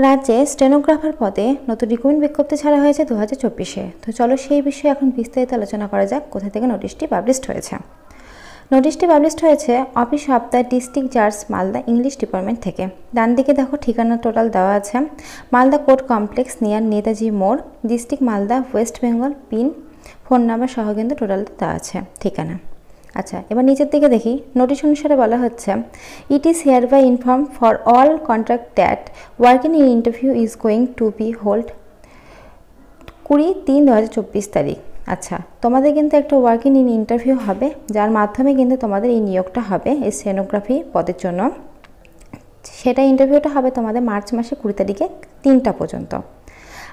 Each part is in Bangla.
রাজ্যে স্টেনোগ্রাফার পদে নতুন রিক্রুটমেন্ট বিজ্ঞপ্তি ছাড়া হয়েছে 2024-এ। তো চলো সেই বিষয়ে এখন বিস্তারিত আলোচনা করা যাক কোথা থেকে নোটিশটি পাবলিশড হয়েছে। নোটিশটি পাবলিশড হয়েছে অফিস অফ দ্য ডিস্ট্রিক্ট জাজ মালদা ইংলিশ ডিপার্টমেন্ট থেকে। ডান দিকে দেখো ঠিকানা টোটাল দেওয়া আছে, Malda court complex near Netaji মোড়, district Malda, west Bengal, pin, phone number সহ কিন্তু টোটাল দেওয়া আছে ঠিকানা। আচ্ছা, এবার নিচের দিকে দেখি। নোটিশ অনুসারে বলা হচ্ছে, it is hereby informed for all contract that working in interview is going to be hold 20/3/2024 তারিখ। আচ্ছা, তোমাদের কিন্তু একটা ওয়ার্কিং ইন ইন্টারভিউ হবে, যার মাধ্যমে কিন্তু তোমাদের এই নিয়োগটা হবে এই স্টেনোগ্রাফি পদের জন্য। সেটা ইন্টারভিউটা হবে তোমাদের মার্চ মাসে 20 তারিখে 3টা পর্যন্ত।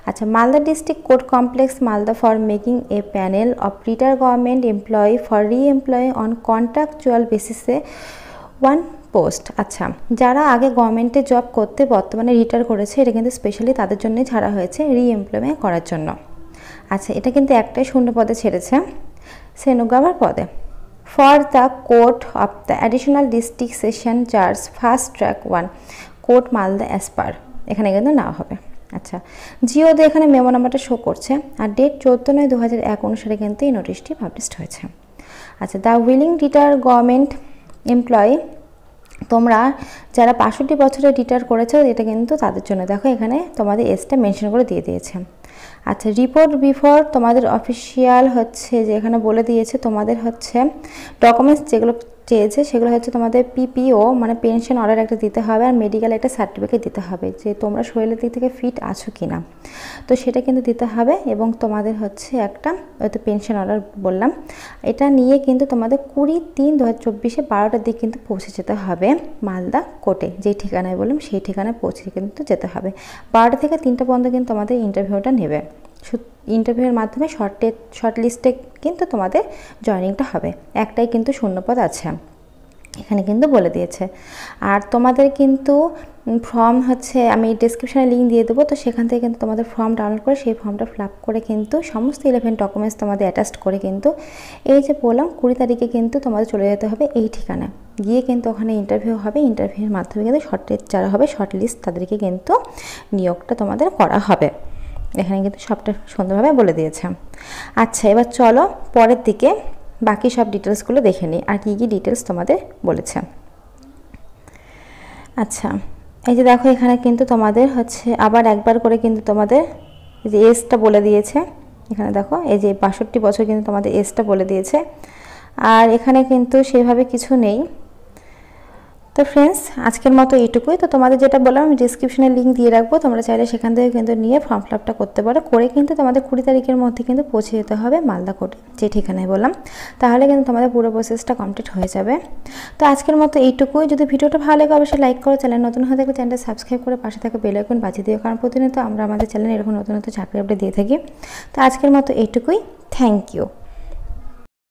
আচ্ছা, Malda district court complex Malda for making a panel of retired government employee for re-employee on contractual বেসিসে 1 পোস্ট। আচ্ছা, যারা আগে গভর্নমেন্টে জব করতে বর্তমানে রিটায়ার করেছে, এটা কিন্তু স্পেশালি তাদের জন্যই ছাড়া হয়েছে, রি-এমপ্লয়মেন্ট করার জন্য। আচ্ছা, এটা কিন্তু একটাই শূন্য পদে ছেড়েছে, স্টেনোগ্রাফার পদে। For the court of the additional district session জাজ ফার্স্ট ট্র্যাক 1 কোর্ট মালদা অ্যাসপার, এখানে কিন্তু নেওয়া হবে। আচ্ছা, জিওতে এখানে মেমো নাম্বারটা শো করছে, আর ডেট 14/9/2001 অনুসারে কিন্তু এই নোটিশটি পাবলিশড হয়েছে। আচ্ছা, the willing retire government employee, তোমরা যারা 65 বছরে রিটায়ার করেছো, এটা কিন্তু তাদের জন্য। দেখো এখানে তোমাদের এজটা মেনশন করে দিয়ে দিয়েছে। আচ্ছা, রিপোর্ট বিফোর তোমাদের অফিসিয়াল হচ্ছে যে এখানে বলে দিয়েছে তোমাদের হচ্ছে ডকুমেন্টস যেগুলো চেয়েছে, সেগুলো হচ্ছে তোমাদের পিপিও মানে পেনশন অর্ডার একটা দিতে হবে, আর মেডিকেল একটা সার্টিফিকেট দিতে হবে যে তোমরা শরীরের দিক থেকে ফিট আছো কি না, তো সেটা কিন্তু দিতে হবে। এবং তোমাদের হচ্ছে একটা হয়তো পেনশন অর্ডার বললাম, এটা নিয়ে কিন্তু তোমাদের 20/3/2024 12টার দিকে কিন্তু পৌঁছে যেতে হবে মালদা কোর্টে, যেই ঠিকানায় বললাম সেই ঠিকানায় পৌঁছে কিন্তু যেতে হবে। 12টা থেকে 3টা পর্যন্ত কিন্তু তোমাদের ইন্টারভিউটা নেবে। ইন্টারভিউয়ের মাধ্যমে শর্ট লিস্টে কিন্তু তোমাদের জয়েনিংটা হবে। একটাই কিন্তু শূন্যপদ আছে এখানে কিন্তু বলে দিয়েছে। আর তোমাদের কিন্তু ফর্ম হচ্ছে আমি ডেসক্রিপশানে লিঙ্ক দিয়ে দেবো, তো সেখান থেকে কিন্তু তোমাদের ফর্ম ডাউনলোড করে সেই ফর্মটা ফিল আপ করে কিন্তু সমস্ত 11 ডকুমেন্টস তোমাদের অ্যাটাচড করে কিন্তু এই যে বললাম 20 তারিখে কিন্তু তোমাদের চলে যেতে হবে এই ঠিকানায়, গিয়ে কিন্তু ওখানে ইন্টারভিউ হবে। ইন্টারভিউয়ের মাধ্যমে কিন্তু যারা হবে শর্ট লিস্ট তাদেরকে কিন্তু নিয়োগটা তোমাদের করা হবে। এখানে কিন্তু সবটা সুন্দরভাবে বলে দিয়েছে। আচ্ছা, এবার চলো পরের দিকে বাকি সব ডিটেলসগুলো দেখে নিই আর কী কী ডিটেলস তোমাদের বলেছে। আচ্ছা, এই যে দেখো এখানে কিন্তু তোমাদের হচ্ছে আবার একবার করে কিন্তু তোমাদের এই যে এজটা বলে দিয়েছে। এখানে দেখো এই যে 62 বছর কিন্তু তোমাদের এজটা বলে দিয়েছে, আর এখানে কিন্তু সেভাবে কিছু নেই। তো ফ্রেন্ডস, আজকের মতো এইটুকুই। তো তোমাদের যেটা বললাম আমি ডিসক্রিপশনে লিঙ্ক দিয়ে রাখবো, তোমরা চাইলে সেখান থেকে কিন্তু নিয়ে ফর্ম ফিল আপটা করতে পারো, করে কিন্তু তোমাদের 20 তারিখের মধ্যে কিন্তু পৌঁছে যেতে হবে মালদা কোর্টে যে ঠিকানায় বললাম, তাহলে কিন্তু তোমাদের পুরো প্রসেসটা কমপ্লিট হয়ে যাবে। তো আজকের মতো এইটুকুই। যদি ভিডিওটা ভালো লাগে অবশ্যই লাইক করো, চ্যানেল নতুন হয়ে থাকলে চ্যানেলটা সাবস্ক্রাইব করে পাশে থাকা বেল আইকন বাজিয়ে দিও, কারণ প্রতিনিয়ত আমরা আমাদের চ্যানেলে এরকম নতুন নতুন চাকরি আপডেট দিয়ে থাকি। তো আজকের মতো এইটুকুই, থ্যাংক ইউ।